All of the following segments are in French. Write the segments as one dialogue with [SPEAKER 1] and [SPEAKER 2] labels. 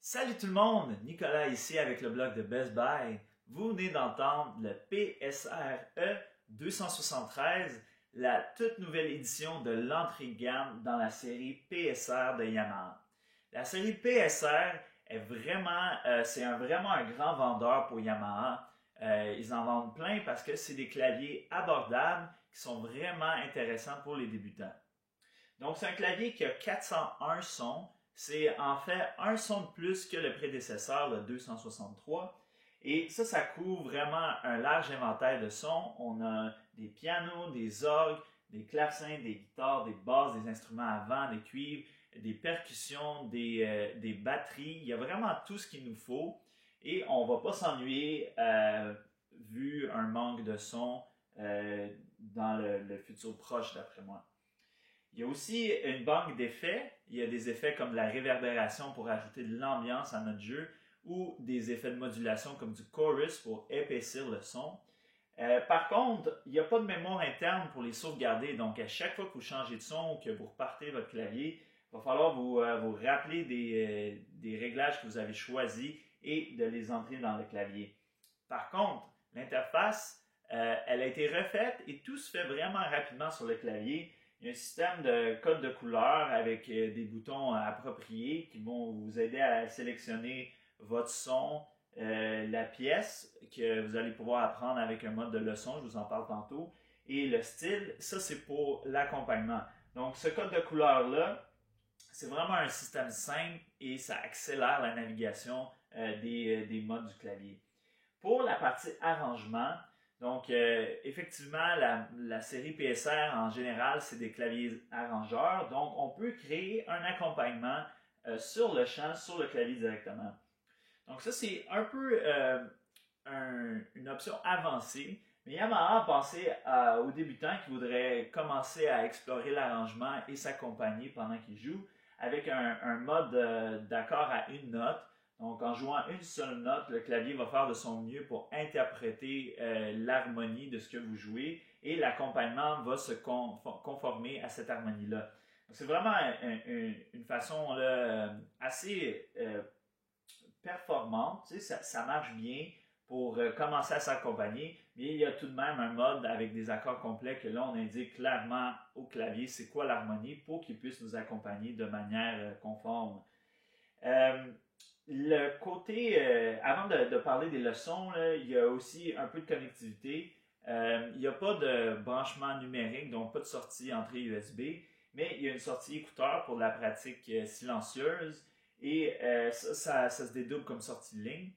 [SPEAKER 1] Salut tout le monde, Nicolas ici avec le blog de Best Buy. Vous venez d'entendre le PSR-E 273, la toute nouvelle édition de l'entrée de gamme dans la série PSR de Yamaha. La série PSR est vraiment un grand vendeur pour Yamaha. Ils en vendent plein parce que c'est des claviers abordables qui sont vraiment intéressants pour les débutants. Donc c'est un clavier qui a 401 sons. C'est en fait un son de plus que le prédécesseur, le 263. Et ça couvre vraiment un large inventaire de sons. On a des pianos, des orgues, des clavecins, des guitares, des basses, des instruments à vent, des cuivres, des percussions, des batteries. Il y a vraiment tout ce qu'il nous faut. Et on ne va pas s'ennuyer vu un manque de son dans le futur proche, d'après moi. Il y a aussi une banque d'effets. Il y a des effets comme la réverbération pour ajouter de l'ambiance à notre jeu ou des effets de modulation comme du chorus pour épaissir le son. Par contre, il n'y a pas de mémoire interne pour les sauvegarder. Donc, à chaque fois que vous changez de son ou que vous repartez votre clavier, il va falloir vous rappeler des réglages que vous avez choisis et de les entrer dans le clavier. Par contre, l'interface, elle a été refaite et tout se fait vraiment rapidement sur le clavier. Il y a un système de code de couleurs avec des boutons appropriés qui vont vous aider à sélectionner votre son, la pièce que vous allez pouvoir apprendre avec un mode de leçon, je vous en parle tantôt, et le style, ça c'est pour l'accompagnement. Donc ce code de couleurs-là, c'est vraiment un système simple et ça accélère la navigation des modes du clavier. Pour la partie arrangement, donc, effectivement, la série PSR en général, c'est des claviers arrangeurs. Donc, on peut créer un accompagnement sur le champ, sur le clavier directement. Donc, ça, c'est un peu une option avancée. Mais Yamaha a pensé aux débutants qui voudraient commencer à explorer l'arrangement et s'accompagner pendant qu'ils jouent avec un mode d'accord à une note. Donc, en jouant une seule note, le clavier va faire de son mieux pour interpréter l'harmonie de ce que vous jouez et l'accompagnement va se conformer à cette harmonie-là. C'est vraiment une façon là, assez performante. Tu sais, ça marche bien pour commencer à s'accompagner, mais il y a tout de même un mode avec des accords complets que là, on indique clairement au clavier c'est quoi l'harmonie pour qu'il puisse nous accompagner de manière conforme. Le côté, avant de parler des leçons, là, il y a aussi un peu de connectivité. Il n'y a pas de branchement numérique, donc pas de sortie entrée USB, mais il y a une sortie écouteur pour la pratique silencieuse et ça se dédouble comme sortie de ligne.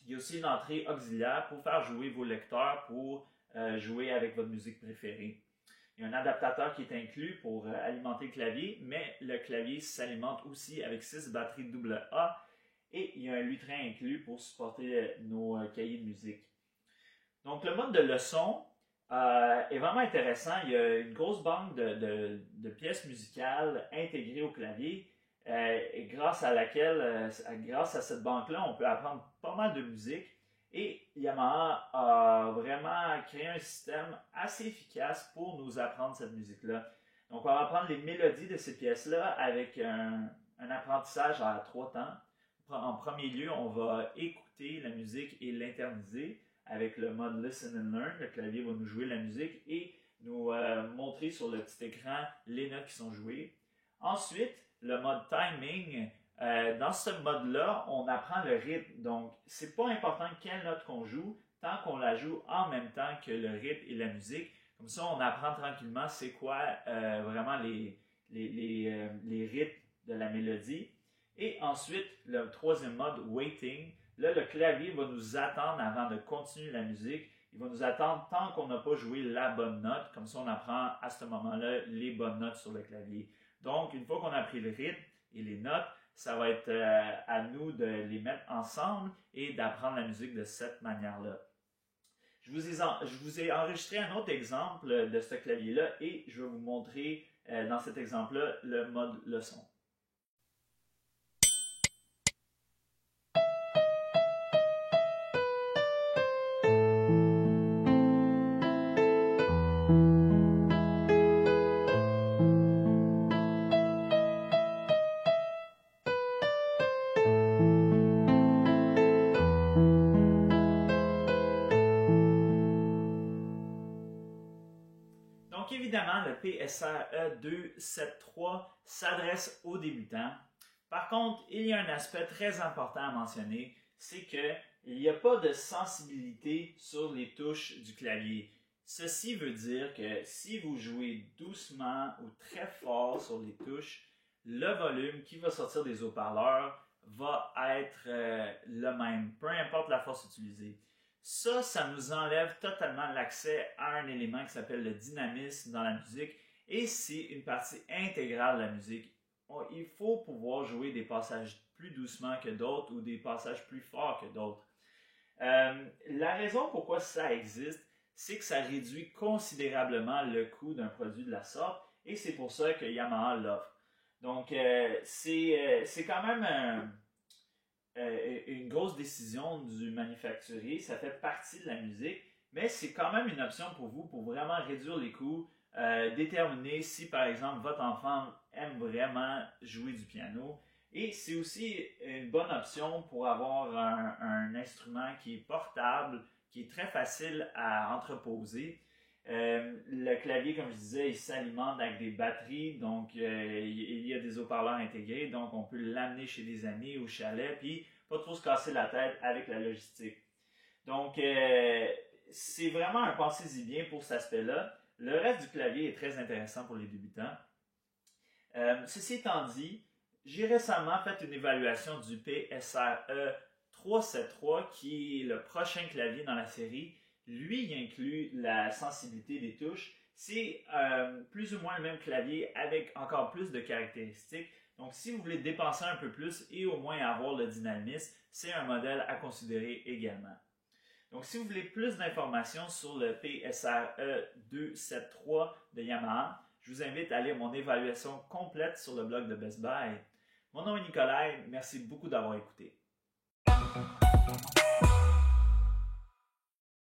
[SPEAKER 1] Il y a aussi une entrée auxiliaire pour faire jouer vos lecteurs pour jouer avec votre musique préférée. Il y a un adaptateur qui est inclus pour alimenter le clavier, mais le clavier s'alimente aussi avec 6 batteries AA et il y a un lutrin inclus pour supporter nos cahiers de musique. Donc le mode de leçon est vraiment intéressant. Il y a une grosse banque de pièces musicales intégrées au clavier et grâce à cette banque-là, on peut apprendre pas mal de musique. Et Yamaha a vraiment créé un système assez efficace pour nous apprendre cette musique-là. Donc, on va apprendre les mélodies de ces pièces-là avec un apprentissage à 3 temps. En premier lieu, on va écouter la musique et l'interniser avec le mode Listen and Learn. Le clavier va nous jouer la musique et nous montrer sur le petit écran les notes qui sont jouées. Ensuite, le mode Timing. Dans ce mode-là, on apprend le rythme. Donc, c'est pas important quelle note qu'on joue, tant qu'on la joue en même temps que le rythme et la musique. Comme ça, on apprend tranquillement c'est quoi vraiment les rythmes de la mélodie. Et ensuite, le troisième mode, Waiting. Là, le clavier va nous attendre avant de continuer la musique. Il va nous attendre tant qu'on n'a pas joué la bonne note. Comme ça, on apprend à ce moment-là les bonnes notes sur le clavier. Donc, une fois qu'on a appris le rythme et les notes, ça va être à nous de les mettre ensemble et d'apprendre la musique de cette manière-là. Je vous ai enregistré un autre exemple de ce clavier-là et je vais vous montrer dans cet exemple-là le mode leçon. PSR-E 273 s'adresse aux débutants. Par contre, il y a un aspect très important à mentionner, c'est qu'il n'y a pas de sensibilité sur les touches du clavier. Ceci veut dire que si vous jouez doucement ou très fort sur les touches, le volume qui va sortir des haut-parleurs va être le même, peu importe la force utilisée. Ça nous enlève totalement l'accès à un élément qui s'appelle le dynamisme dans la musique et c'est une partie intégrale de la musique. Il faut pouvoir jouer des passages plus doucement que d'autres ou des passages plus forts que d'autres. La raison pourquoi ça existe, c'est que ça réduit considérablement le coût d'un produit de la sorte et c'est pour ça que Yamaha l'offre. Donc, c'est quand même une grosse décision du manufacturier, ça fait partie de la musique, mais c'est quand même une option pour vous pour vraiment réduire les coûts, déterminer si par exemple votre enfant aime vraiment jouer du piano. Et c'est aussi une bonne option pour avoir un instrument qui est portable, qui est très facile à entreposer. Le clavier, comme je disais, il s'alimente avec des batteries, donc il y a des haut-parleurs intégrés, donc on peut l'amener chez des amis au chalet, puis pas trop se casser la tête avec la logistique. Donc c'est vraiment un pensez-y bien pour cet aspect-là. Le reste du clavier est très intéressant pour les débutants. Ceci étant dit, j'ai récemment fait une évaluation du PSR-E 373 qui est le prochain clavier dans la série. Lui, il inclut la sensibilité des touches. C'est plus ou moins le même clavier avec encore plus de caractéristiques. Donc, si vous voulez dépenser un peu plus et au moins avoir le dynamisme, c'est un modèle à considérer également. Donc, si vous voulez plus d'informations sur le PSR-E 273 de Yamaha, je vous invite à lire mon évaluation complète sur le blog de Best Buy. Mon nom est Nicolas, merci beaucoup d'avoir écouté.